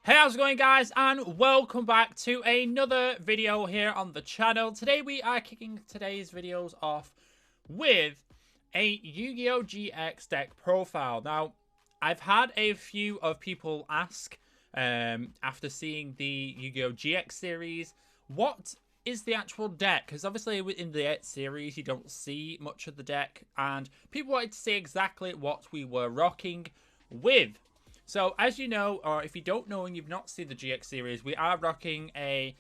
Hey, how's it going, guys, and welcome back to another video here on the channel. Today we are kicking today's videos off with a Yu-Gi-Oh! GX deck profile. Now, I've had a few of people ask after seeing the Yu-Gi-Oh! GX series, what is the actual deck? Because obviously in the series you don't see much of the deck, and people wanted to see exactly what we were rocking with. So, as you know, or if you don't know and you've not seen the GX series, we are rocking a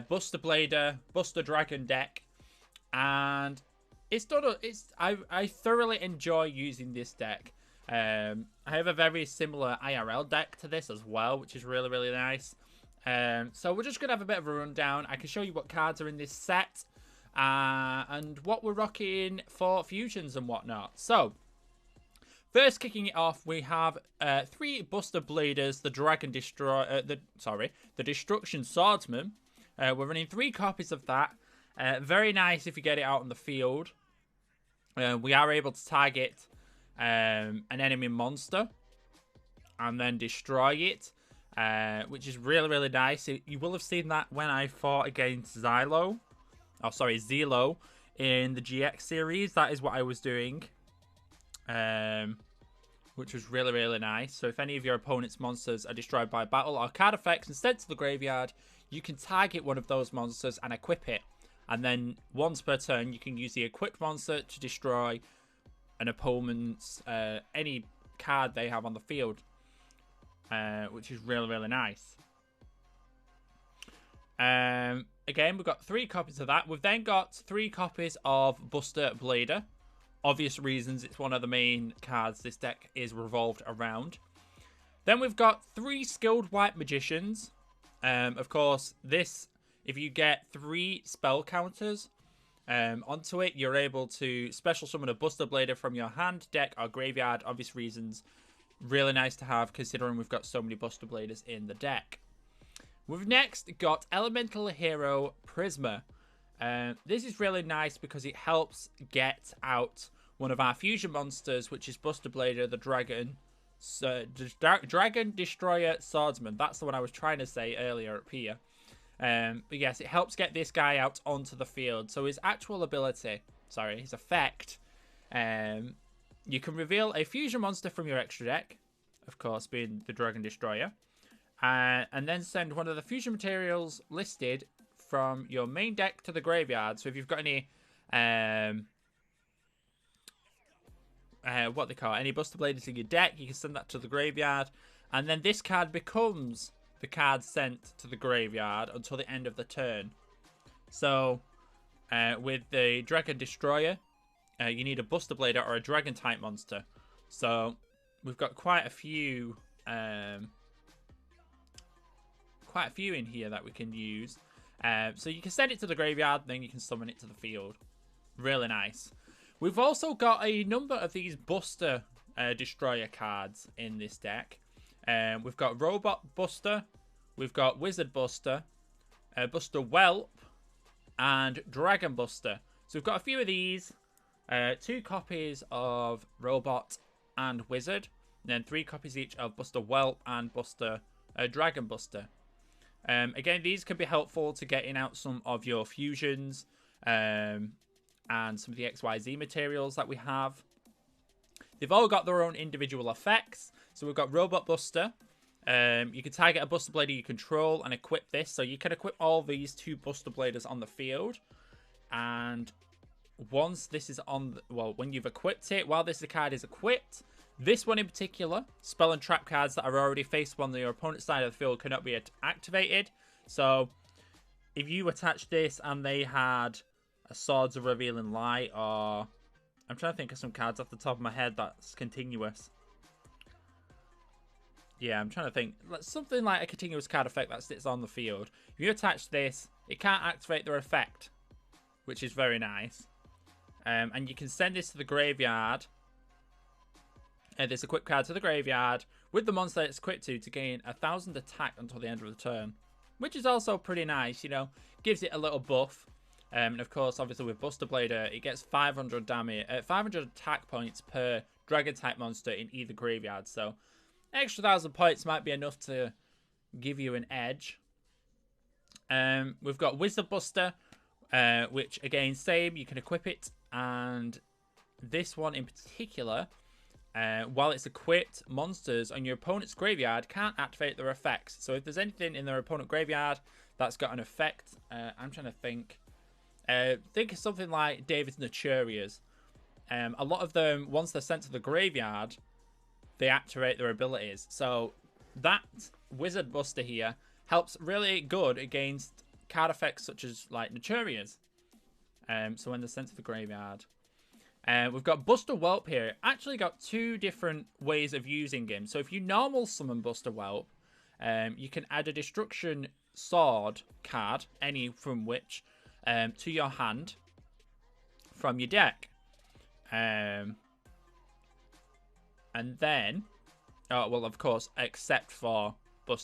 BUSTER BLADER, BUSTER Dragon deck, and it's done. I thoroughly enjoy using this deck. I have a very similar IRL deck to this as well, which is really nice. So we're just gonna have a bit of a rundown. I can show you what cards are in this set, and what we're rocking for fusions and whatnot. So, first, kicking it off, we have 3 Buster Bladers, the Dragon the Destruction Swordsman. We're running 3 copies of that. Very nice if you get it out on the field. We are able to target an enemy monster and then destroy it, which is really nice. You will have seen that when I fought against Zelo in the GX series. That is what I was doing. Which was really nice. So if any of your opponent's monsters are destroyed by battle or card effects and sent to the graveyard, you can target one of those monsters and equip it. And then once per turn, you can use the equipped monster to destroy an opponent's any card they have on the field, which is really nice. Again, we've got 3 copies of that. We've then got 3 copies of Buster Blader. Obvious reasons, it's one of the main cards this deck is revolved around. Then we've got 3 Skilled White Magicians. Of course, this, if you get 3 spell counters onto it, you're able to special summon a Buster Blader from your hand, deck, or graveyard. Obvious reasons. Really nice to have, considering we've got so many Buster Bladers in the deck. We've next got Elemental Hero Prisma. This is really nice because it helps get out one of our fusion monsters, which is Buster Blader, the Dragon Destroyer Swordsman. That's the one I was trying to say earlier up here. But yes, it helps get this guy out onto the field. So his actual ability, his effect, you can reveal a fusion monster from your extra deck, of course being the Dragon Destroyer, and then send one of the fusion materials listed from your main deck to the graveyard. So if you've got any any Buster Bladers in your deck, you can send that to the graveyard, and then this card becomes the card sent to the graveyard until the end of the turn. So with the Dragon Destroyer, you need a Buster Blader or a Dragon type monster. So we've got quite a few in here that we can use. So you can send it to the graveyard, then you can summon it to the field. Really nice. We've also got a number of these Buster Destroyer cards in this deck. We've got Robot Buster, we've got Wizard Buster, Buster Whelp, and Dragon Buster. So we've got a few of these. 2 copies of Robot and Wizard, and then 3 copies each of Buster Whelp and Dragon Buster. Again, these can be helpful to getting out some of your fusions and some of the XYZ materials that we have. They've all got their own individual effects. So we've got Robot Buster. You can target a Buster Blader you control and equip this. So you can equip all these 2 Buster Bladers on the field. And once this is on, when you've equipped it, while this card is equipped, this one in particular, spell and trap cards that are already faced on your opponent's side of the field cannot be activated. So if you attach this and they had a Swords of Revealing Light, or I'm trying to think of some cards off the top of my head that's continuous. Yeah, I'm trying to think. Something like a continuous card effect that sits on the field. If you attach this, it can't activate their effect, which is very nice. And you can send this to the graveyard, this equipped card to the graveyard with the monster it's equipped to gain 1000 attack until the end of the turn, which is also pretty nice. You know, gives it a little buff. And of course, obviously with Buster Blader, it gets 500 damage, 500 attack points per Dragon type monster in either graveyard. So extra 1000 points might be enough to give you an edge. We've got Wizard Buster, which again, same, you can equip it, and this one in particular, while it's equipped, monsters on your opponent's graveyard can't activate their effects. So if there's anything in their opponent graveyard that's got an effect, I'm trying to think. Think of something like David's Naturias. A lot of them, once they're sent to the graveyard, they activate their abilities. So that Wizard Buster here helps really good against card effects such as like Naturias. So when they're sent to the graveyard. We've got Buster Whelp here. Actually got two different ways of using him. So if you normal summon Buster Whelp, you can add a Destruction Sword card, any from which, to your hand from your deck. And then, oh, well, of course, except for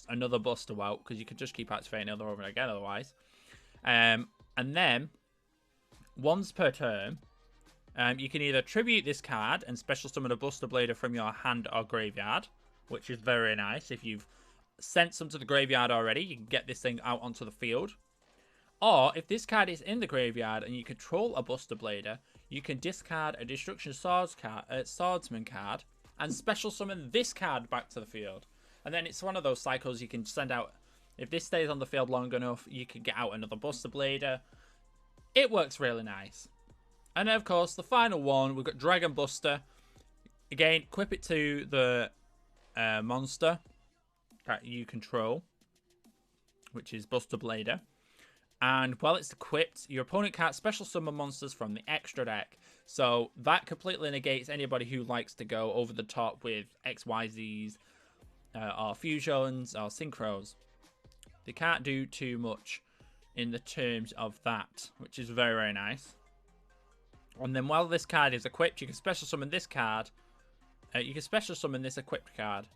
another Buster Whelp, because you can just keep activating it over and again otherwise. And then, once per turn, you can either tribute this card and special summon a Buster Blader from your hand or graveyard, which is very nice. If you've sent some to the graveyard already, you can get this thing out onto the field. Or, if this card is in the graveyard and you control a Buster Blader, you can discard a Destruction Swordsman card and special summon this card back to the field. And then it's one of those cycles you can send out. If this stays on the field long enough, you can get out another Buster Blader. It works really nice. And then, of course, the final one, we've got Dragon Buster. Again, equip it to the monster that you control, which is Buster Blader. And while it's equipped, your opponent can't special summon monsters from the extra deck. So that completely negates anybody who likes to go over the top with XYZs or fusions or synchros. They can't do too much in the terms of that, which is very, very nice. And then while this card is equipped, you can special summon this card. You can special summon this equipped card,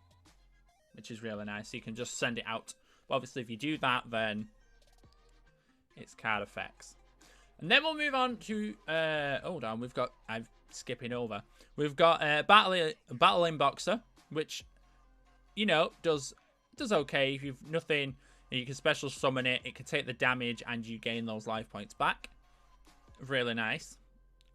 which is really nice. So you can just send it out. But obviously, if you do that, then it's card effects. And then we'll move on to... hold on, we've got... I'm skipping over. We've got Battling Boxer, which, you know, does okay. If you've nothing, you can special summon it. It can take the damage and you gain those life points back. Really nice.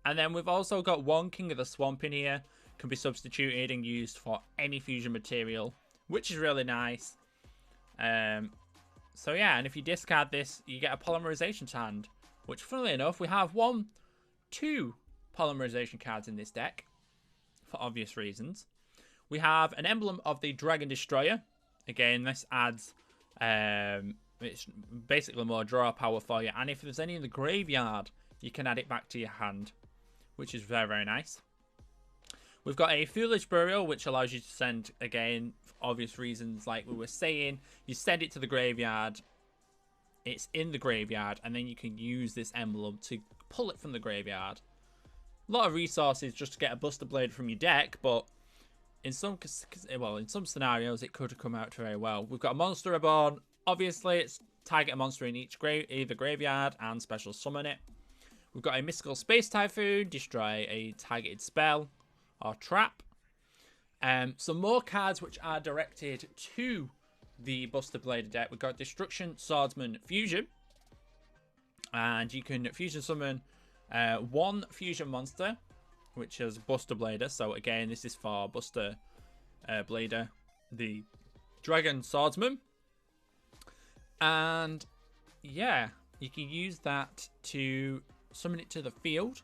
And then we've also got one King of the Swamp in here. Can be substituted and used for any fusion material, which is really nice. So yeah, and if you discard this, you get a Polymerization hand, which funnily enough, we have two Polymerization cards in this deck, for obvious reasons. We have an emblem of the Dragon Destroyer. Again, this adds, it's basically more draw power for you. And if there's any in the graveyard, you can add it back to your hand, which is very, very nice. We've got a Foolish Burial, which allows you to send, again, for obvious reasons, like we were saying, you send it to the graveyard, it's in the graveyard, and then you can use this emblem to pull it from the graveyard. A lot of resources just to get a Buster Blade from your deck, but in some scenarios, it could come out very well. We've got a Monster Reborn. Obviously, it's target a monster in either graveyard and special summon it. We've got a Mystical Space Typhoon, destroy a targeted spell or trap. Some more cards which are directed to the Buster Blader deck. We've got Destruction Swordsman Fusion. And you can fusion summon one fusion monster, which is Buster Blader. So again, this is for Buster Blader, the Dragon Swordsman. And yeah, you can use that to summon it to the field,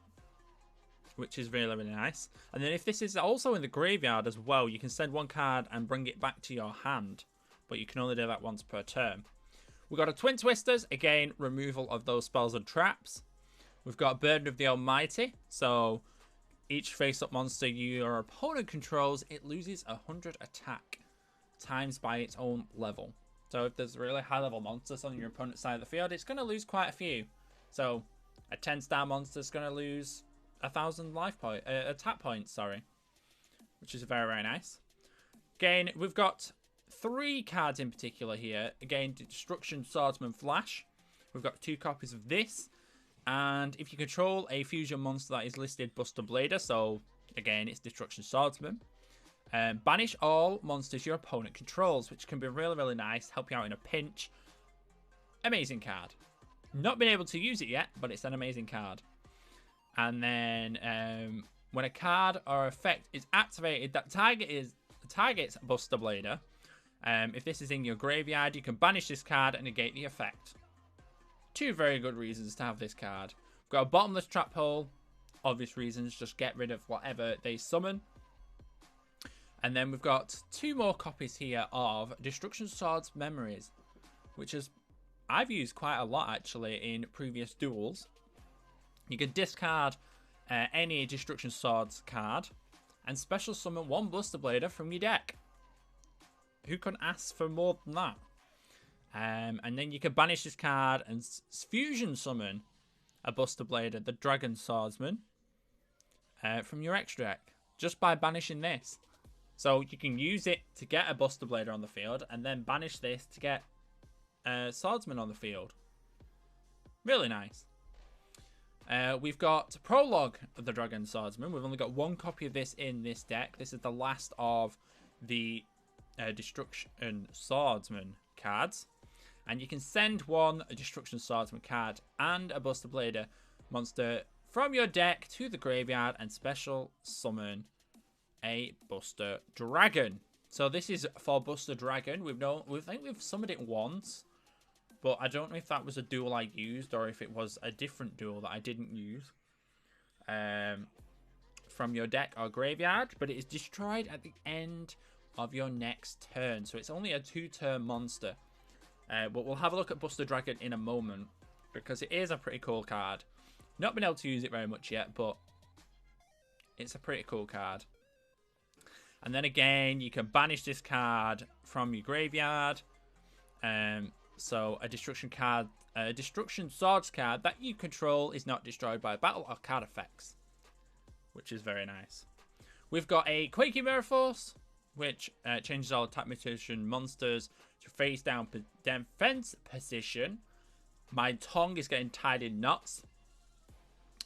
which is really, really nice. And then if this is also in the graveyard as well, you can send one card and bring it back to your hand, but you can only do that once per turn. We've got a Twin Twisters, again, removal of those spells and traps. We've got Burden of the Almighty, so each face-up monster your opponent controls, it loses 100 attack times by its own level. So if there's really high-level monsters on your opponent's side of the field, it's going to lose quite a few. So a 10-star monster is going to lose 1,000 attack points, sorry, which is very, very nice. Again, we've got 3 cards in particular here. Again, Destruction Swordsman Flash. We've got 2 copies of this, and if you control a fusion monster that is listed Buster Blader, so again, it's Destruction Swordsman, Banish all monsters your opponent controls, which can be really, really nice. Help you out in a pinch. Amazing card. Not been able to use it yet, but it's an amazing card. And then when a card or effect is activated that targets Buster Blader, if this is in your graveyard, you can banish this card and negate the effect. Two very good reasons to have this card. We've got a bottomless trap hole. Obvious reasons, just get rid of whatever they summon. And then we've got two more copies here of Destruction Sword's Memories, which is I've used quite a lot actually in previous duels. You can discard any Destruction Swords card and special summon one Buster Blader from your deck. Who can ask for more than that? And then you can banish this card and fusion summon a Buster Blader, the Dragon Swordsman, from your extra deck just by banishing this. So you can use it to get a Buster Blader on the field and then banish this to get Swordsman on the field. Really nice. We've got Prologue of the Dragon Swordsman. We've only got one copy of this in this deck. This is the last of the Destruction Swordsman cards. And you can send one Destruction Swordsman card and a Buster Blader monster from your deck to the graveyard and special summon a Buster Dragon. So this is for Buster Dragon. We think we've summoned it once, but I don't know if that was a duel I used or if it was a different duel that I didn't use. From your deck or graveyard, but it is destroyed at the end of your next turn. So it's only a 2-turn monster. But we'll have a look at Buster Dragon in a moment because it is a pretty cool card. Not been able to use it very much yet, but it's a pretty cool card. And then again, you can banish this card from your graveyard. So a Destruction Swords card that you control is not destroyed by battle or card effects, which is very nice. We've got a Quaking Mirror Force, which changes all attack position monsters to face down defense position. My tongue is getting tied in knots.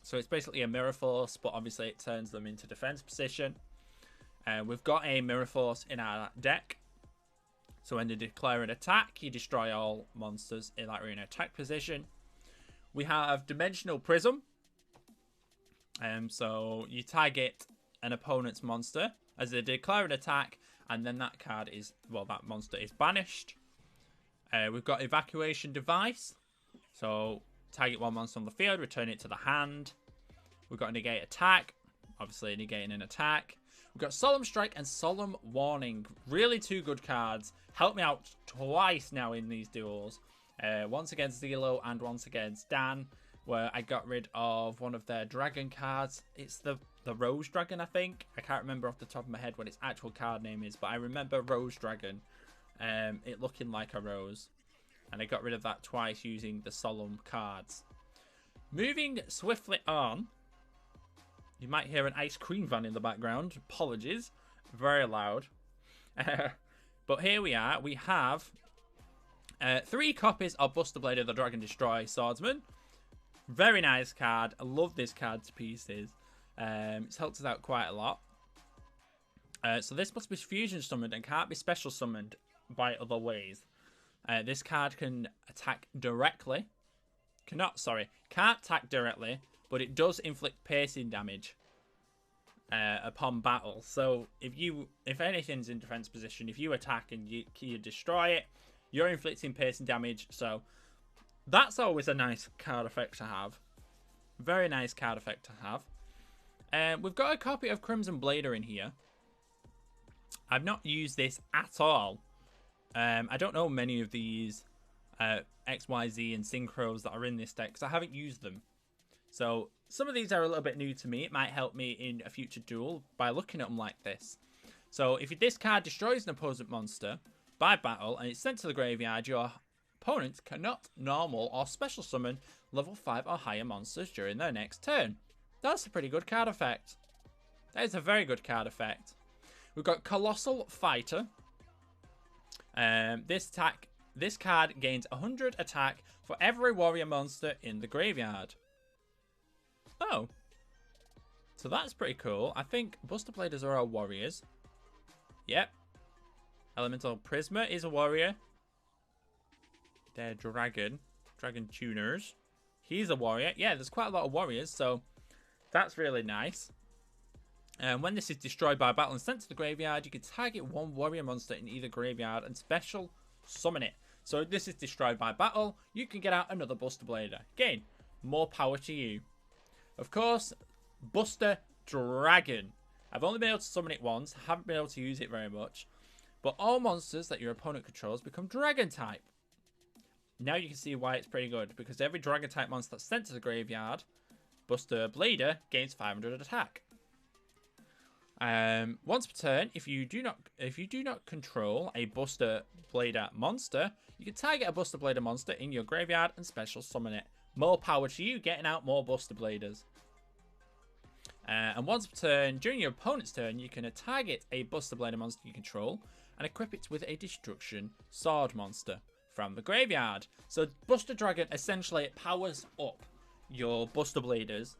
So it's basically a Mirror Force, but obviously it turns them into defense position. We've got a Mirror Force in our deck. So when they declare an attack, you destroy all monsters that are in attack position. We have Dimensional Prism. So you target an opponent's monster as they declare an attack, and then that card is, well, that monster is banished. We've got Evacuation Device. So target one monster on the field, return it to the hand. We've got Negate Attack, obviously negating an attack. We've got Solemn Strike and Solemn Warning. Really two good cards. Help me out twice now in these duels. Once against Zelo and once against Dan, where I got rid of one of their dragon cards. It's the Rose Dragon, I think. I can't remember off the top of my head what its actual card name is, but I remember Rose Dragon. It looking like a rose. And I got rid of that twice using the Solemn cards. Moving swiftly on. You might hear an ice cream van in the background. Apologies. Very loud. But here we are. We have 3 copies of Buster Blader, the Dragon Destroy Swordsman. Very nice card. I love this card to pieces. It's helped us out quite a lot. So this must be fusion summoned and can't be special summoned by other ways. This card can attack directly. Can't attack directly, but it does inflict piercing damage upon battle. So if anything's in defense position, if you attack and you destroy it, you're inflicting piercing damage. So that's always a nice card effect to have. Very nice card effect to have. We've got a copy of Crimson Blader in here. I've not used this at all. I don't know many of these XYZ and Synchros that are in this deck because I haven't used them. So some of these are a little bit new to me. It might help me in a future duel by looking at them like this. So if this card destroys an opposing monster by battle and it's sent to the graveyard, your opponent cannot normal or special summon level 5 or higher monsters during their next turn. That's a pretty good card effect. That is a very good card effect. We've got Colossal Fighter. This card gains 100 attack for every warrior monster in the graveyard. Oh. So that's pretty cool. I think Buster Bladers are our warriors. Yep. Elemental Prisma is a warrior. Their dragon. Dragon tuners. He's a warrior. Yeah, there's quite a lot of warriors, so that's really nice. And when this is destroyed by battle and sent to the graveyard, you can target one warrior monster in either graveyard and special summon it. So if this is destroyed by battle, you can get out another Buster Blader. Again, more power to you. Of course, Buster Dragon. I've only been able to summon it once. I haven't been able to use it very much. But all monsters that your opponent controls become Dragon type. Now you can see why it's pretty good. Because every Dragon type monster that's sent to the graveyard, Buster Blader gains 500 attack. Once per turn, if you do not control a Buster Blader monster, you can target a Buster Blader monster in your graveyard and special summon it. More power to you, getting out more Buster Bladers. And once per turn, during your opponent's turn, you can target a Buster Blader monster you control and equip it with a Destruction Sword monster from the graveyard. So Buster Dragon essentially powers up your Buster Bladers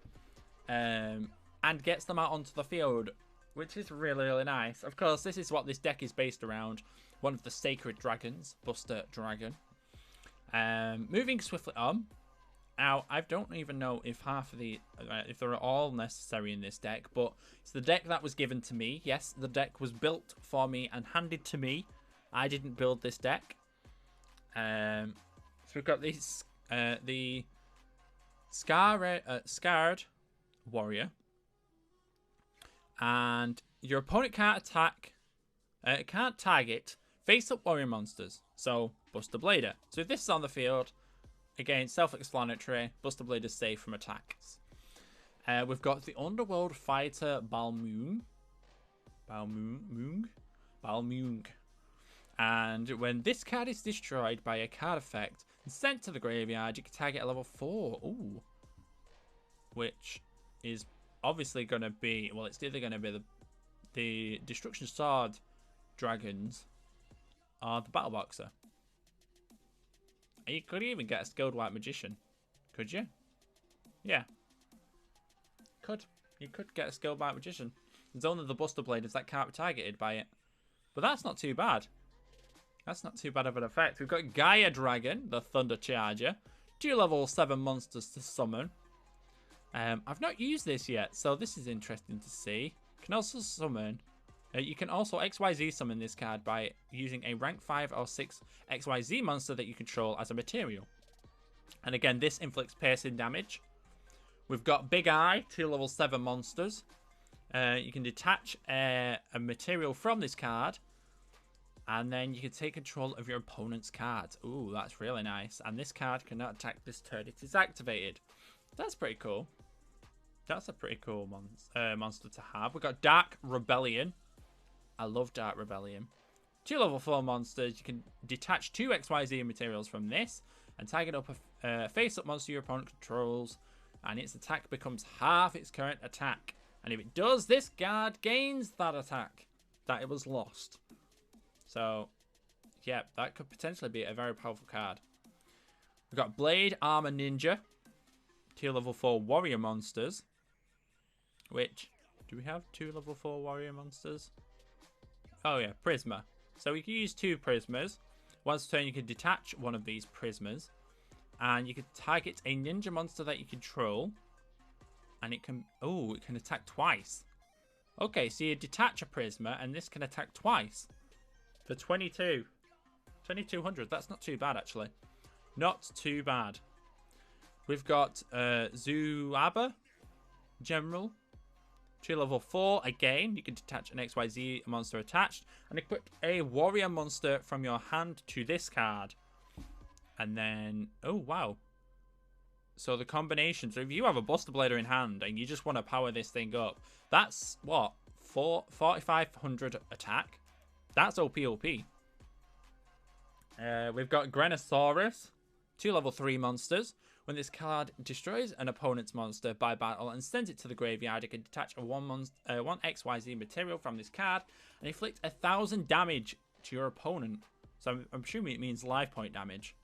and gets them out onto the field, which is really, really nice. Of course, this is what this deck is based around. One of the sacred dragons, Buster Dragon. Moving swiftly on. Now, I don't even know if if they're all necessary in this deck, but it's the deck that was given to me. Yes, the deck was built for me and handed to me. I didn't build this deck. So we've got these, the Scarred Warrior. And your opponent can't target face-up warrior monsters. So, Buster Blader. So if this is on the field, again, self-explanatory, Buster Blader is safe from attacks. We've got the Underworld Fighter Balmung. And when this card is destroyed by a card effect and sent to the graveyard, you can target a level 4. Ooh. Which is obviously going to be, well, it's either going to be the Destruction Sword dragons or the Battle Boxer. You could even get a Skilled White Magician. Could you? Yeah. You could get a Skilled White Magician. There's only the Buster Bladers that can't be targeted by it. But that's not too bad. That's not too bad of an effect. We've got Gaia Dragon, the Thunder Charger. 2 level 7 monsters to summon. I've not used this yet, so this is interesting to see. Can also summon. You can also XYZ summon this card by using a rank 5 or 6 XYZ monster that you control as a material. And again, this inflicts piercing damage. We've got Big Eye, 2 level 7 monsters. You can detach a material from this card. And then you can take control of your opponent's card. Ooh, that's really nice. And this card cannot attack this turn it is activated. That's pretty cool. That's a pretty cool monster to have. We've got Dark Rebellion. I love Dark Rebellion. 2 level 4 monsters. You can detach 2 XYZ materials from this and target up a face-up monster your opponent controls. And its attack becomes half its current attack. And if it does, this card gains that attack that it was lost. So, yeah, that could potentially be a very powerful card. We've got Blade Armor Ninja. 2 level 4 warrior monsters. Which, do we have 2 level 4 warrior monsters? Oh yeah, Prisma. So we can use 2 Prismas. Once per turn you can detach one of these Prismas. And you can target a ninja monster that you control. And it can, oh, it can attack twice. Okay, so you detach a Prisma and this can attack twice. For 2200, that's not too bad actually. Not too bad. We've got Zuaba General. 2 level 4. Again, you can detach an XYZ monster attached. And equip a warrior monster from your hand to this card. And then, oh wow. So the combination, so if you have a Buster Blader in hand and you just want to power this thing up, that's what? 4,500 attack? That's OP. We've got Grenosaurus, 2 level 3 monsters. When this card destroys an opponent's monster by battle and sends it to the graveyard, it can detach a 1 XYZ material from this card and inflict 1,000 damage to your opponent. So I'm assuming it means life point damage.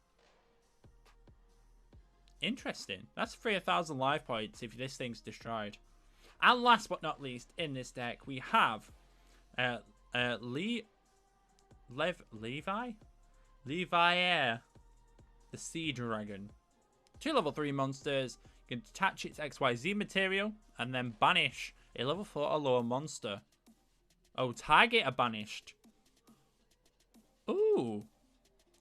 Interesting. That's 3,000 life points if this thing's destroyed. And last but not least, in this deck, we have Levi, the Sea Dragon. 2 level 3 monsters. You can detach its XYZ material and then banish a level 4 or lower monster. Oh, target are banished. Ooh.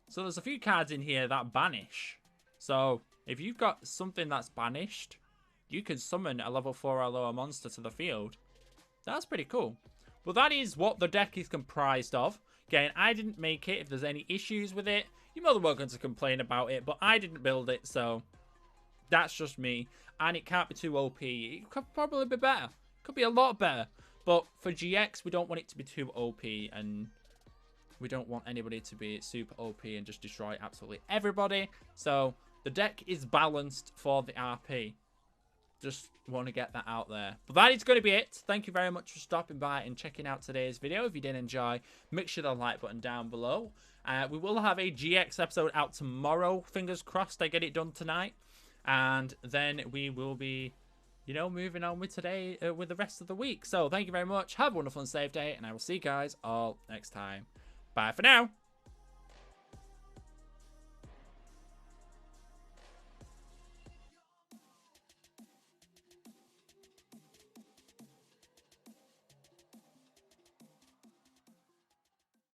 So there's a few cards in here that banish. So if you've got something that's banished, you can summon a level 4 or lower monster to the field. That's pretty cool. Well, that is what the deck is comprised of. Again, I didn't make it. If there's any issues with it, you're more than welcome to complain about it. But I didn't build it, so that's just me. And it can't be too OP. It could probably be better. Could be a lot better. But for GX, we don't want it to be too OP. And we don't want anybody to be super OP and just destroy absolutely everybody. So the deck is balanced for the RP. Just want to get that out there. But that is going to be it. Thank you very much for stopping by and checking out today's video. If you did enjoy, make sure the like button down below. We will have a GX episode out tomorrow. Fingers crossed I get it done tonight. And then we will be, you know, moving on with today, with the rest of the week. So thank you very much. Have a wonderful and safe day. And I will see you guys all next time. Bye for now.